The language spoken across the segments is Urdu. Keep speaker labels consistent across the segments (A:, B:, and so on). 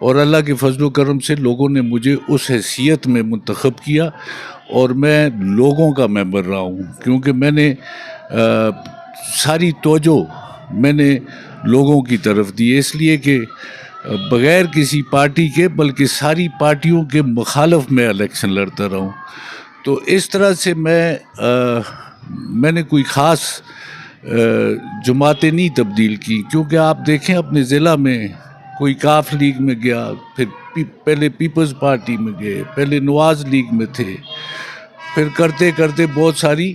A: اور اللہ کے فضل و کرم سے لوگوں نے مجھے اس حیثیت میں منتخب کیا اور میں لوگوں کا ممبر رہا ہوں، کیونکہ میں نے ساری توجہ میں نے لوگوں کی طرف دی، اس لیے کہ بغیر کسی پارٹی کے بلکہ ساری پارٹیوں کے مخالف میں الیکشن لڑتا رہا ہوں۔ تو اس طرح سے میں نے کوئی خاص جماعتیں نہیں تبدیل کی، کیونکہ آپ دیکھیں اپنے ضلع میں کوئی کاف لیگ میں گیا، پھر پہلے پیپلز پارٹی میں گئے، پہلے نواز لیگ میں تھے، پھر کرتے کرتے بہت ساری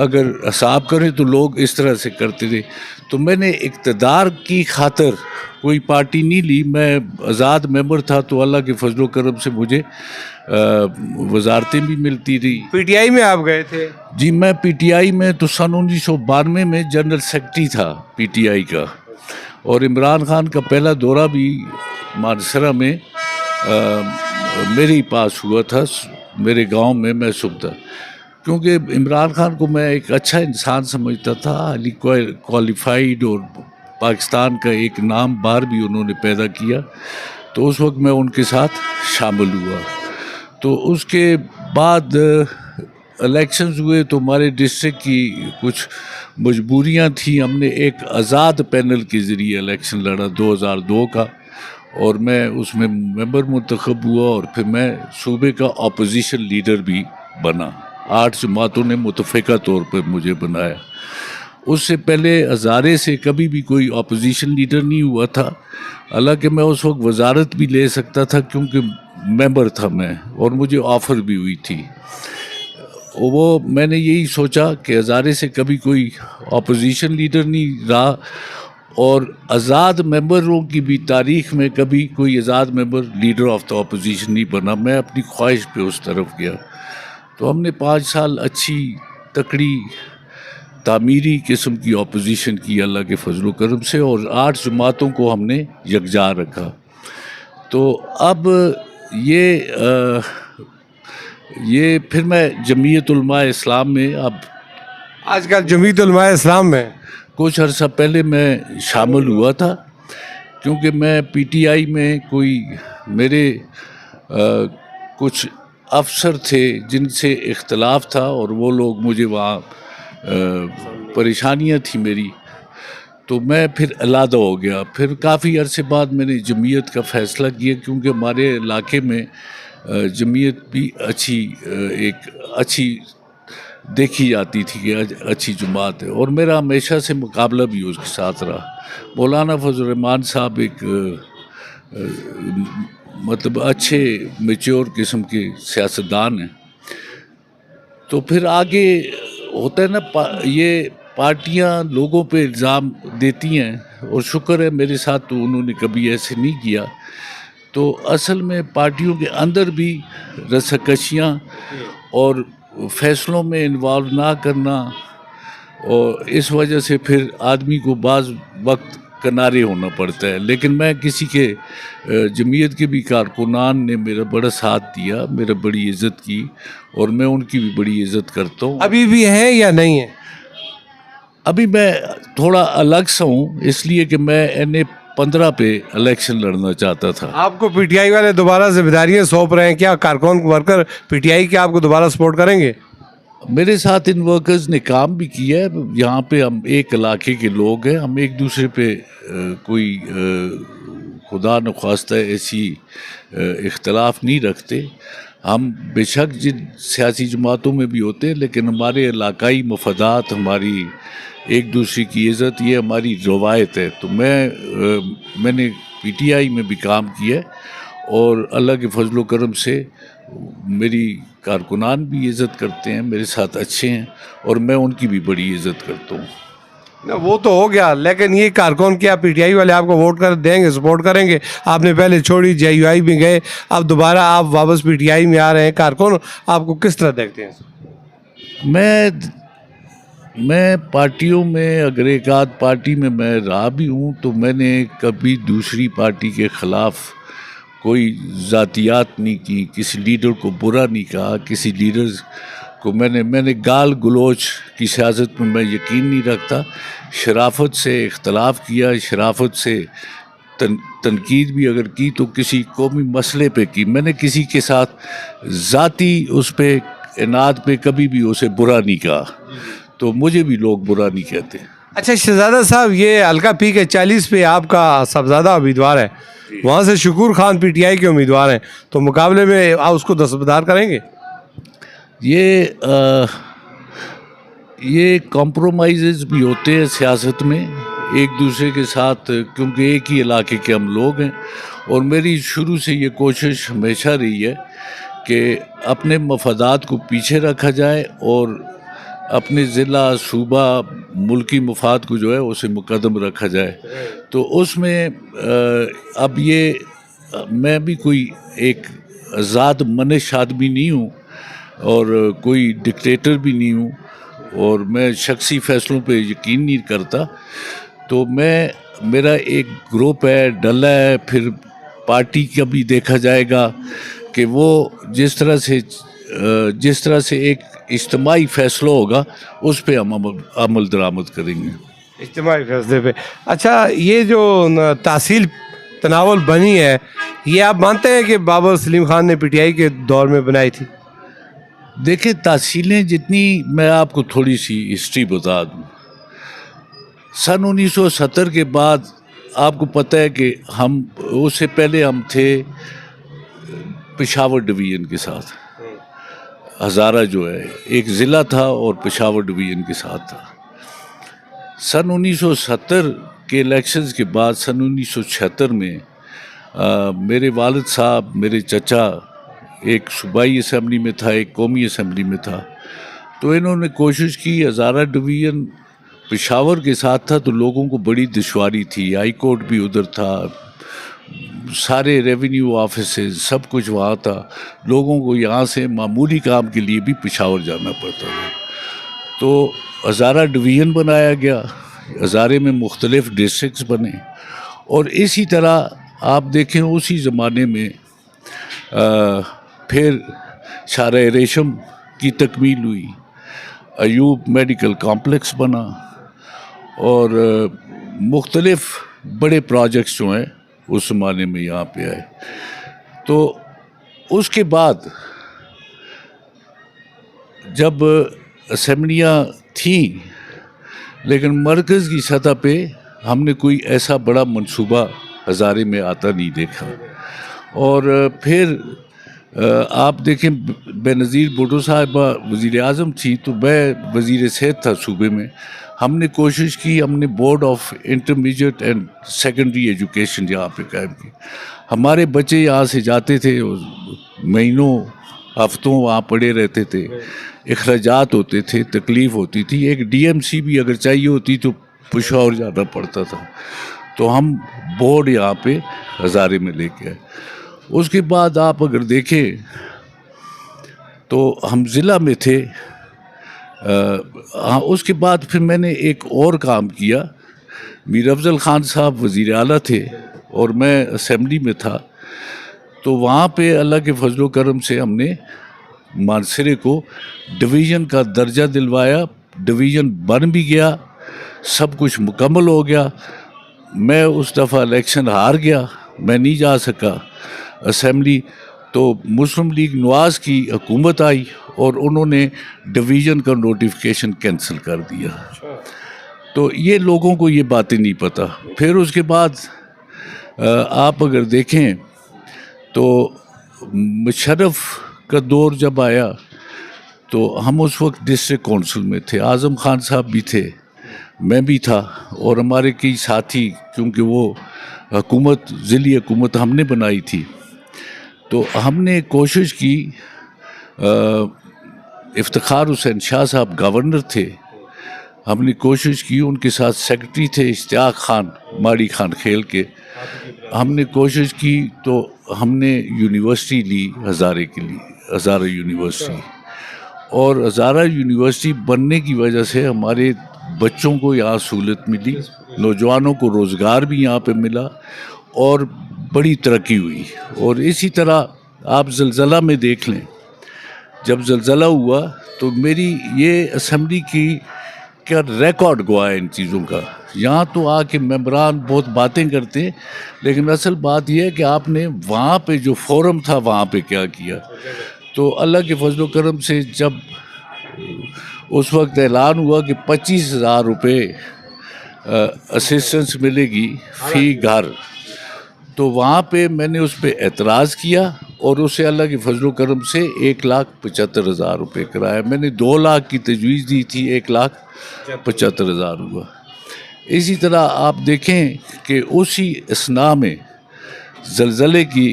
A: اگر حساب کریں تو لوگ اس طرح سے کرتے تھے۔ تو میں نے اقتدار کی خاطر کوئی پارٹی نہیں لی، میں آزاد ممبر تھا، تو اللہ کے فضل و کرم سے مجھے وزارتیں بھی ملتی رہی۔
B: پی ٹی آئی میں آپ گئے تھے؟
A: جی، میں پی ٹی آئی میں تو سن 1992 میں جنرل سیکرٹری تھا پی ٹی آئی کا، اور عمران خان کا پہلا دورہ بھی مانسرا میں میرے ہی پاس ہوا تھا، میرے گاؤں میں میں صبح تھا، کیونکہ عمران خان کو میں ایک اچھا انسان سمجھتا تھا، ہائیلی کوالیفائیڈ، اور پاکستان کا ایک نام بار بھی انہوں نے پیدا کیا، تو اس وقت میں ان کے ساتھ شامل ہوا۔ تو اس کے بعد الیکشنز ہوئے تو ہمارے ڈسٹرکٹ کی کچھ مجبوریاں تھیں، ہم نے ایک آزاد پینل کے ذریعے الیکشن لڑا 2002 کا، اور میں اس میں ممبر منتخب ہوا، اور پھر میں صوبے کا اپوزیشن لیڈر بھی بنا۔ 8 جماعتوں نے متفقہ طور پر مجھے بنایا۔ اس سے پہلے ہزارے سے کبھی بھی کوئی اپوزیشن لیڈر نہیں ہوا تھا، حالانکہ میں اس وقت وزارت بھی لے سکتا تھا کیونکہ ممبر تھا میں، اور مجھے آفر بھی ہوئی تھی۔ وہ میں نے یہی سوچا کہ ہزارے سے کبھی کوئی اپوزیشن لیڈر نہیں رہا، اور آزاد ممبروں کی بھی تاریخ میں کبھی کوئی آزاد ممبر لیڈر آف دا اپوزیشن نہیں بنا، میں اپنی خواہش پہ اس طرف گیا۔ تو ہم نے 5 سال اچھی تکڑی تعمیری قسم کی اپوزیشن کی اللہ کے فضل و کرم سے، اور 8 جماعتوں کو ہم نے یکجا رکھا۔ تو اب یہ پھر میں جمعیت علماء اسلام میں اب
B: آج کل جمعیت علماء اسلام میں
A: کچھ عرصہ پہلے میں شامل ہوا تھا، کیونکہ میں پی ٹی آئی میں میرے کچھ افسر تھے جن سے اختلاف تھا، اور وہ لوگ مجھے وہاں پریشانیاں تھیں میری، تو میں پھر علیحدہ ہو گیا۔ پھر کافی عرصے بعد میں نے جمعیت کا فیصلہ کیا، کیونکہ ہمارے علاقے میں جمعیت بھی اچھی دیکھی جاتی تھی کہ اچھی جماعت ہے، اور میرا ہمیشہ سے مقابلہ بھی اس کے ساتھ رہا۔ مولانا فضل الرحمان صاحب ایک مطلب اچھے میچور قسم کے سیاستدان ہیں۔ تو پھر آگے ہوتا ہے نا، یہ پارٹیاں لوگوں پہ الزام دیتی ہیں، اور شکر ہے میرے ساتھ تو انہوں نے کبھی ایسے نہیں کیا۔ تو اصل میں پارٹیوں کے اندر بھی رسکشیاں اور فیصلوں میں انوالو نہ کرنا، اور اس وجہ سے پھر آدمی کو بعض وقت کنارے ہونا پڑتا ہے۔ لیکن میں کسی کے جمعیت کے بھی کارکنان نے میرا بڑا ساتھ دیا، میرا بڑی عزت کی، اور میں ان کی بھی بڑی عزت کرتا ہوں۔
B: ابھی بھی ہیں یا نہیں ہیں؟
A: ابھی میں تھوڑا الگ سا ہوں، اس لیے کہ میں NA-15 پہ الیکشن لڑنا چاہتا تھا۔
B: آپ کو پی ٹی آئی والے دوبارہ ذمہ داریاں سونپ رہے ہیں، کیا کارکن ورکر پی ٹی آئی کے آپ کو دوبارہ سپورٹ کریں گے؟
A: میرے ساتھ ان ورکرز نے کام بھی کیا ہے، یہاں پہ ہم ایک علاقے کے لوگ ہیں، ہم ایک دوسرے پہ کوئی خدا نخواستہ ایسی اختلاف نہیں رکھتے۔ ہم بے شک جن سیاسی جماعتوں میں بھی ہوتے ہیں، لیکن ہمارے علاقائی مفادات، ہماری ایک دوسرے کی عزت، یہ ہماری روایت ہے۔ تو میں نے پی ٹی آئی میں بھی کام کیا ہے، اور اللہ کے فضل و کرم سے میری کارکنان بھی عزت کرتے ہیں، میرے ساتھ اچھے ہیں، اور میں ان کی بھی بڑی عزت کرتا ہوں۔
B: وہ تو ہو گیا، لیکن یہ کارکن کیا پی ٹی آئی والے آپ کو ووٹ کر دیں گے، سپورٹ کریں گے؟ آپ نے پہلے چھوڑی، جے یو آئی میں گئے، اب دوبارہ آپ واپس پی ٹی آئی میں آ رہے ہیں، کارکن آپ کو کس طرح دیکھتے ہیں؟
A: میں پارٹیوں میں اگر ایک آدھ پارٹی میں رہا بھی ہوں، تو میں نے کبھی دوسری پارٹی کے خلاف کوئی ذاتیات نہیں کی، کسی لیڈر کو برا نہیں کہا، کسی لیڈر کو میں نے گال گلوچ کی سیاست میں یقین نہیں رکھتا۔ شرافت سے اختلاف کیا، شرافت سے تنقید بھی اگر کی تو کسی قومی مسئلے پہ کی. میں نے کسی کے ساتھ ذاتی اس پہ عناد پہ کبھی بھی اسے برا نہیں کہا, تو مجھے بھی لوگ برا نہیں کہتے.
B: اچھا شہزادہ صاحب, یہ حلقہ پی کے 40 پہ آپ کا صاحبزادہ امیدوار ہے, وہاں سے شکور خان پی ٹی آئی کے امیدوار ہیں, تو مقابلے میں آپ اس کو دستبردار کریں گے؟
A: یہ کمپرومائزز بھی ہوتے ہیں سیاست میں ایک دوسرے کے ساتھ, کیونکہ ایک ہی علاقے کے ہم لوگ ہیں, اور میری شروع سے یہ کوشش ہمیشہ رہی ہے کہ اپنے مفادات کو پیچھے رکھا جائے اور اپنے ضلع, صوبہ, ملکی مفاد کو جو ہے اسے مقدم رکھا جائے. تو اس میں اب یہ میں بھی کوئی ایک ذات منش آدمی نہیں ہوں اور کوئی ڈکٹیٹر بھی نہیں ہوں, اور میں شخصی فیصلوں پہ یقین نہیں کرتا. تو میرا ایک گروپ ہے, ڈلا ہے, پھر پارٹی کا بھی دیکھا جائے گا کہ وہ جس طرح سے ایک اجتماعی فیصلہ ہوگا اس پہ ہم عمل درآمد کریں گے.
B: اجتماعی فیصلے پہ. اچھا, یہ جو تحصیل تناول بنی ہے, یہ آپ مانتے ہیں کہ بابر سلیم خان نے پی ٹی آئی کے دور میں بنائی تھی؟
A: دیکھیں, تحصیلیں جتنی, میں آپ کو تھوڑی سی ہسٹری بتا دوں. سن 1970 کے بعد آپ کو پتہ ہے کہ اس سے پہلے ہم تھے پشاور ڈویژن کے ساتھ. ہزارہ جو ہے ایک ضلع تھا اور پشاور ڈویژن کے ساتھ تھا. سن 1970 کے الیکشنز کے بعد سن 1976 میں میرے والد صاحب, میرے چچا ایک صوبائی اسمبلی میں تھا, ایک قومی اسمبلی میں تھا. تو انہوں نے کوشش کی, ہزارہ ڈویژن پشاور کے ساتھ تھا تو لوگوں کو بڑی دشواری تھی, ہائی کورٹ بھی ادھر تھا, سارے ریونیو آفیسز سب کچھ وہاں تھا, لوگوں کو یہاں سے معمولی کام کے لیے بھی پشاور جانا پڑتا تھا. تو ہزارہ ڈویژن بنایا گیا, ہزارے میں مختلف ڈسٹرکٹس بنے, اور اسی طرح آپ دیکھیں اسی زمانے میں پھر شارع ریشم کی تکمیل ہوئی, ایوب میڈیکل کمپلیکس بنا, اور مختلف بڑے پروجیکٹس جو ہیں اس زمانے میں یہاں پہ آئے. تو اس کے بعد جب اسمبلیاں تھیں, لیکن مرکز کی سطح پہ ہم نے کوئی ایسا بڑا منصوبہ ہزارے میں آتا نہیں دیکھا. اور پھر آپ دیکھیں بے نظیر بھٹو صاحبہ وزیر اعظم تھی تو میں وزیر صحت تھا صوبے میں. ہم نے کوشش کی, ہم نے board of intermediate and secondary education یہاں پہ قائم کی. ہمارے بچے یہاں سے جاتے تھے, مہینوں ہفتوں وہاں پڑے رہتے تھے, اخراجات ہوتے تھے, تکلیف ہوتی تھی. ایک ڈی ایم سی بھی اگر چاہیے ہوتی تو پشاور جانا پڑتا تھا. تو ہم بورڈ یہاں پہ ہزارے میں لے کے آئے. اس کے بعد آپ اگر دیکھیں تو ہم ضلع میں تھے. اس کے بعد پھر میں نے ایک اور کام کیا. میر افضل خان صاحب وزیر اعلیٰ تھے اور میں اسمبلی میں تھا. تو وہاں پہ اللہ کے فضل و کرم سے ہم نے مانسرے کو ڈویژن کا درجہ دلوایا. ڈویژن بن بھی گیا, سب کچھ مکمل ہو گیا. میں اس دفعہ الیکشن ہار گیا, میں نہیں جا سکا اسمبلی. تو مسلم لیگ نواز کی حکومت آئی اور انہوں نے ڈویژن کا نوٹیفیکیشن کینسل کر دیا. تو یہ لوگوں کو یہ باتیں نہیں پتہ. پھر اس کے بعد آپ اگر دیکھیں تو مشرف کا دور جب آیا تو ہم اس وقت ڈسٹرکٹ کونسل میں تھے. اعظم خان صاحب بھی تھے, میں بھی تھا, اور ہمارے کئی ساتھی, کیونکہ وہ حکومت ضلعی حکومت ہم نے بنائی تھی. تو ہم نے کوشش کی, افتخار حسین شاہ صاحب گورنر تھے, ہم نے کوشش کی, ان کے ساتھ سیکرٹری تھے اشتیاق خان ماڑی خان کھیل کے. ہم نے کوشش کی تو ہم نے یونیورسٹی لی ہزارے کے لیے, ہزارہ یونیورسٹی. اور ہزارہ یونیورسٹی بننے کی وجہ سے ہمارے بچوں کو یہاں سہولت ملی, نوجوانوں کو روزگار بھی یہاں پہ ملا, اور بڑی ترقی ہوئی. اور اسی طرح آپ زلزلہ میں دیکھ لیں, جب زلزلہ ہوا تو میری یہ اسمبلی کی کیا ریکارڈ گوا ہے ان چیزوں کا. یہاں تو آ کے ممبران بہت باتیں کرتے ہیں، لیکن اصل بات یہ ہے کہ آپ نے وہاں پہ جو فورم تھا وہاں پہ کیا کیا. تو اللہ کے فضل و کرم سے جب اس وقت اعلان ہوا کہ 25,000 روپے اسسٹنس ملے گی فی گھر، تو وہاں پہ میں نے اس پہ اعتراض کیا اور اسے اللہ کے فضل و کرم سے 1,75,000 روپے کرایا. میں نے 2 لاکھ کی تجویز دی تھی، 1,75,000 ہوا. اسی طرح آپ دیکھیں کہ اسی اثناء میں زلزلے کی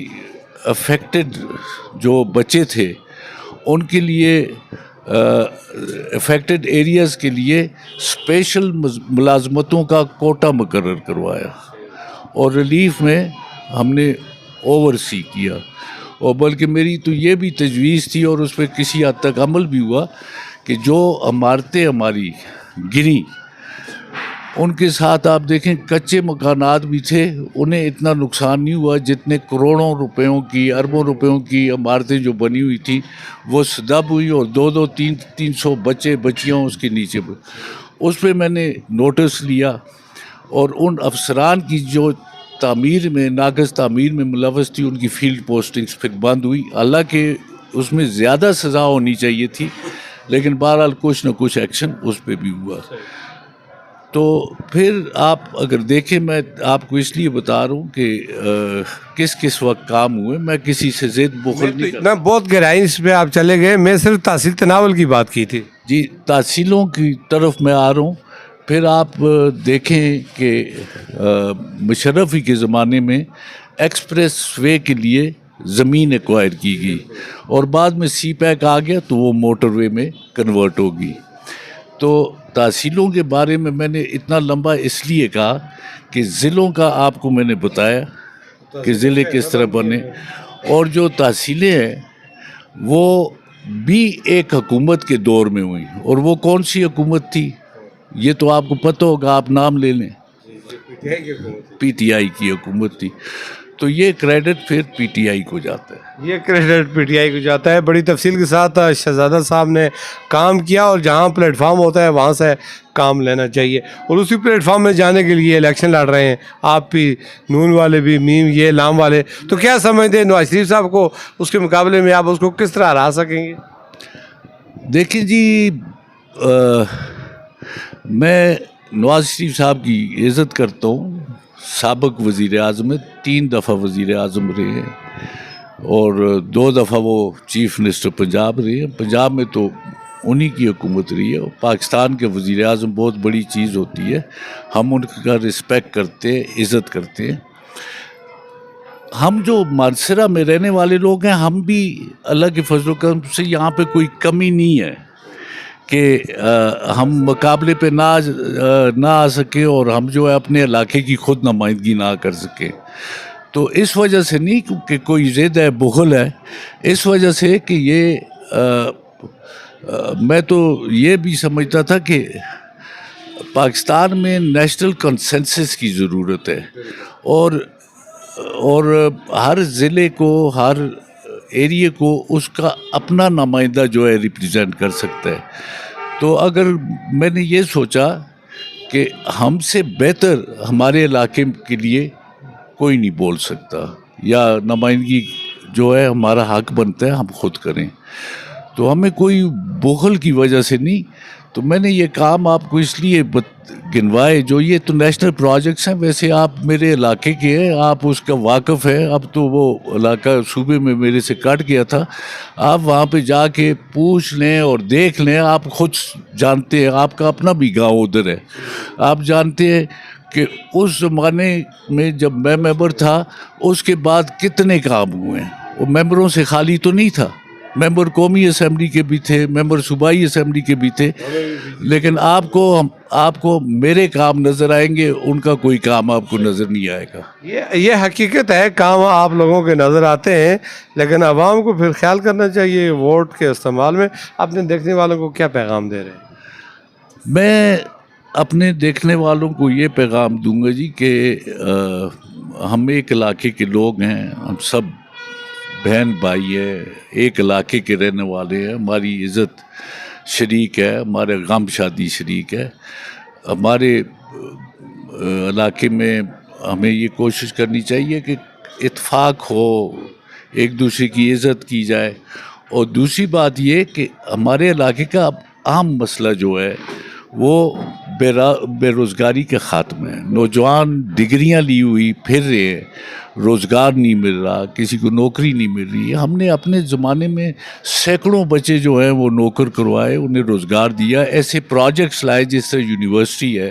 A: افیکٹڈ جو بچے تھے ان کے لیے افیکٹڈ ایریاز کے لیے اسپیشل ملازمتوں کا کوٹا مقرر کروایا اور ریلیف میں ہم نے اوور سی کیا. اور بلکہ میری تو یہ بھی تجویز تھی اور اس پہ کسی حد تک عمل بھی ہوا کہ جو عمارتیں ہماری گری ان کے ساتھ آپ دیکھیں کچے مکانات بھی تھے، انہیں اتنا نقصان نہیں ہوا جتنے کروڑوں روپیوں کی، اربوں روپیوں کی عمارتیں جو بنی ہوئی تھیں وہ سدب ہوئی اور 200-300 بچے بچیاں اس کے نیچے. اس پہ میں نے نوٹس لیا اور ان افسران کی جو تعمیر میں ناقص تعمیر میں ملوث تھی ان کی فیلڈ پوسٹنگز پھر بند ہوئی. حالانکہ اس میں زیادہ سزا ہونی چاہیے تھی، لیکن بہرحال کچھ نہ کچھ ایکشن اس پہ بھی ہوا. تو پھر آپ اگر دیکھیں، میں آپ کو اس لیے بتا رہا ہوں کہ کس وقت کام ہوئے، میں کسی سے زید بخل نہیں کرتا.
B: اتنا بہت گہرائی اس پہ آپ چلے گئے، میں صرف تحصیل تناول کی بات کی تھی.
A: جی، تحصیلوں کی طرف میں آ رہا ہوں. پھر آپ دیکھیں کہ مشرفی کے زمانے میں ایکسپریس وے کے لیے زمین ایکوائر کی گئی اور بعد میں سی پیک آ گیا تو وہ موٹر وے میں کنورٹ ہوگی. تو تحصیلوں کے بارے میں نے اتنا لمبا اس لیے کہا کہ ضلعوں کا آپ کو میں نے بتایا کہ ضلع کس طرح بنے، اور جو تحصیلیں ہیں وہ بھی ایک حکومت کے دور میں ہوئی. اور وہ کون سی حکومت تھی یہ تو آپ کو پتہ ہوگا، آپ نام لے لیں. پی ٹی آئی کی حکومت تھی. تو یہ کریڈٹ پھر پی ٹی آئی کو جاتا ہے.
B: یہ کریڈٹ پی ٹی آئی کو جاتا ہے. بڑی تفصیل کے ساتھ شہزادہ صاحب نے کام کیا اور جہاں پلیٹ فارم ہوتا ہے وہاں سے کام لینا چاہیے. اور اسی پلیٹ فارم میں جانے کے لیے الیکشن لڑ رہے ہیں آپ بھی، نون والے بھی، میم یہ لام والے. تو کیا سمجھتے ہیں نواز شریف صاحب کو اس کے مقابلے میں آپ اس کو کس طرح ہرا سکیں گے؟
A: دیکھیں جی، میں نواز شریف صاحب کی عزت کرتا ہوں. سابق وزیر اعظم ہے، 3 دفعہ وزیر اعظم رہے ہیں اور 2 دفعہ وہ چیف منسٹر پنجاب رہے ہیں. پنجاب میں تو انہی کی حکومت رہی ہے. پاکستان کے وزیر اعظم بہت بڑی چیز ہوتی ہے، ہم ان کا رسپیکٹ کرتے ہیں، عزت کرتے ہیں. ہم جو مانسرہ میں رہنے والے لوگ ہیں، ہم بھی اللہ کے فضل و کرم سے یہاں پہ کوئی کمی نہیں ہے کہ ہم مقابلے پہ نہ آ سکیں اور ہم جو ہے اپنے علاقے کی خود نمائندگی نہ کر سکیں. تو اس وجہ سے نہیں کہ کوئی ضد ہے، بخل ہے، اس وجہ سے کہ یہ میں تو یہ بھی سمجھتا تھا کہ پاکستان میں نیشنل کنسنسس کی ضرورت ہے اور ہر ضلع کو، ہر ایریے کو اس کا اپنا نمائندہ جو ہے ریپرزینٹ کر سکتا ہے. تو اگر میں نے یہ سوچا کہ ہم سے بہتر ہمارے علاقے کے لیے کوئی نہیں بول سکتا، یا نمائندگی جو ہے ہمارا حق بنتا ہے ہم خود کریں. تو ہمیں کوئی بخل کی وجہ سے نہیں. تو میں نے یہ کام آپ کو اس لیے گنوائے، جو یہ تو نیشنل پروجیکٹس ہیں، ویسے آپ میرے علاقے کے ہیں، آپ اس کا واقف ہیں. اب تو وہ علاقہ صوبے میں میرے سے کٹ گیا تھا، آپ وہاں پہ جا کے پوچھ لیں اور دیکھ لیں. آپ خود جانتے ہیں، آپ کا اپنا بھی گاؤں ادھر ہے. آپ جانتے ہیں کہ اس زمانے میں جب میں ممبر تھا اس کے بعد کتنے کام ہوئے ہیں. وہ ممبروں سے خالی تو نہیں تھا، ممبر قومی اسمبلی کے بھی تھے، ممبر صوبائی اسمبلی کے بھی تھے، لیکن آپ کو میرے کام نظر آئیں گے، ان کا کوئی کام آپ کو نظر نہیں آئے گا.
B: یہ حقیقت ہے، کام آپ لوگوں کے نظر آتے ہیں، لیکن عوام کو پھر خیال کرنا چاہیے ووٹ کے استعمال میں. اپنے دیکھنے والوں کو کیا پیغام دے رہے ہیں؟
A: میں اپنے دیکھنے والوں کو یہ پیغام دوں گا جی کہ ہم ایک علاقے کے لوگ ہیں، ہم سب بہن بھائی ہے، ایک علاقے کے رہنے والے ہیں. ہماری عزت شریک ہے، ہمارے غم شادی شریک ہے. ہمارے علاقے میں ہمیں یہ کوشش کرنی چاہیے کہ اتفاق ہو، ایک دوسرے کی عزت کی جائے. اور دوسری بات یہ کہ ہمارے علاقے کا عام مسئلہ جو ہے وہ بے روزگاری کا خاتمہ ہے. نوجوان ڈگریاں لی ہوئی پھر رہے ہیں، روزگار نہیں مل رہا، کسی کو نوکری نہیں مل رہی ہے. ہم نے اپنے زمانے میں سینکڑوں بچے جو ہیں وہ نوکر کروائے، انہیں روزگار دیا، ایسے پروجیکٹس لائے جس طرح یونیورسٹی ہے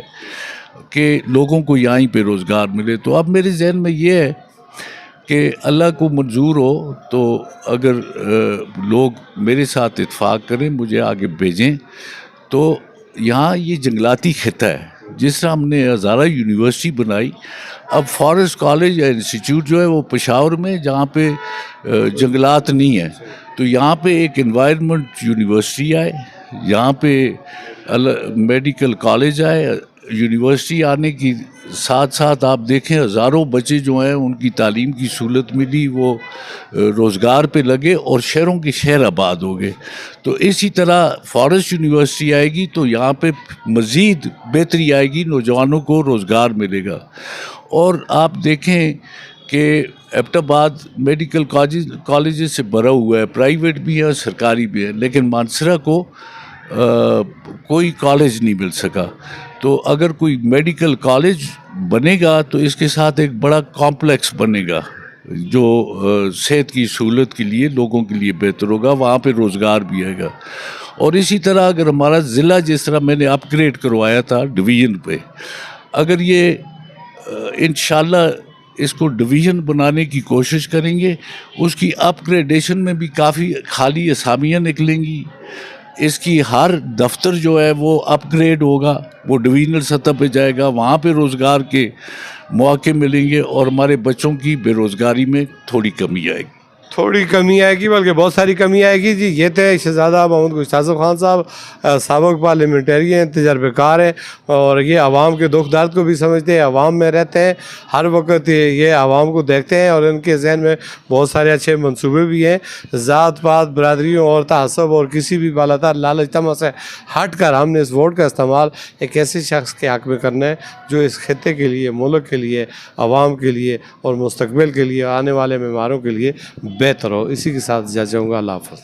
A: کہ لوگوں کو یہیں پہ روزگار ملے. تو اب میرے ذہن میں یہ ہے کہ اللہ کو منظور ہو تو اگر لوگ میرے ساتھ اتفاق کریں، مجھے آگے بھیجیں، تو یہاں یہ جنگلاتی خطہ ہے. جس طرح ہم نے ہزارہ یونیورسٹی بنائی، اب فارسٹ کالج یا انسٹیٹیوٹ جو ہے وہ پشاور میں جہاں پہ جنگلات نہیں ہیں، تو یہاں پہ ایک انوائرمنٹ یونیورسٹی آئے، یہاں پہ میڈیکل کالج آئے. یونیورسٹی آنے کی ساتھ ساتھ آپ دیکھیں ہزاروں بچے جو ہیں ان کی تعلیم کی سہولت ملی، وہ روزگار پہ لگے اور شہروں کے شہر آباد ہو گئے. تو اسی طرح فارسٹ یونیورسٹی آئے گی تو یہاں پہ مزید بہتری آئے گی، نوجوانوں کو روزگار ملے گا. اور آپ دیکھیں کہ ایبٹ آباد میڈیکل کالجز سے بھرا ہوا ہے، پرائیویٹ بھی ہے اور سرکاری بھی ہے، لیکن مانسہرہ کو کوئی کالج نہیں مل سکا. تو اگر کوئی میڈیکل کالج بنے گا تو اس کے ساتھ ایک بڑا کمپلیکس بنے گا جو صحت کی سہولت کے لیے لوگوں کے لیے بہتر ہوگا، وہاں پہ روزگار بھی آئے گا. اور اسی طرح اگر ہمارا ضلع جس طرح میں نے اپ گریڈ کروایا تھا ڈویژن پہ، اگر یہ انشاءاللہ اس کو ڈویژن بنانے کی کوشش کریں گے، اس کی اپ گریڈیشن میں بھی کافی خالی اسامیاں نکلیں گی. اس کی ہر دفتر جو ہے وہ اپ گریڈ ہوگا، وہ ڈویژنل سطح پہ جائے گا، وہاں پہ روزگار کے مواقع ملیں گے اور ہمارے بچوں کی بے روزگاری میں تھوڑی کمی آئے گی.
B: تھوڑی کمی آئے گی بلکہ بہت ساری کمی آئے گی. جی یہ تھے شہزادہ محمد گشتاسب خان صاحب، سابق پارلیمنٹیرین ہیں، تجربے کار ہیں، اور یہ عوام کے دکھ درد کو بھی سمجھتے ہیں، عوام میں رہتے ہیں، ہر وقت یہ عوام کو دیکھتے ہیں، اور ان کے ذہن میں بہت سارے اچھے منصوبے بھی ہیں. ذات پات، برادریوں اور تعصب اور کسی بھی بالاتر لالچ طمع سے ہٹ کر ہم نے اس ووٹ کا استعمال ایک ایسے شخص کے حق میں کرنا ہے جو اس خطے کے لیے، ملک کے لیے، عوام کے لیے اور مستقبل کے لیے، آنے والے معماروں کے لیے بہتر ہو. اسی کے ساتھ جا چاہوں گا. اللہ حافظ.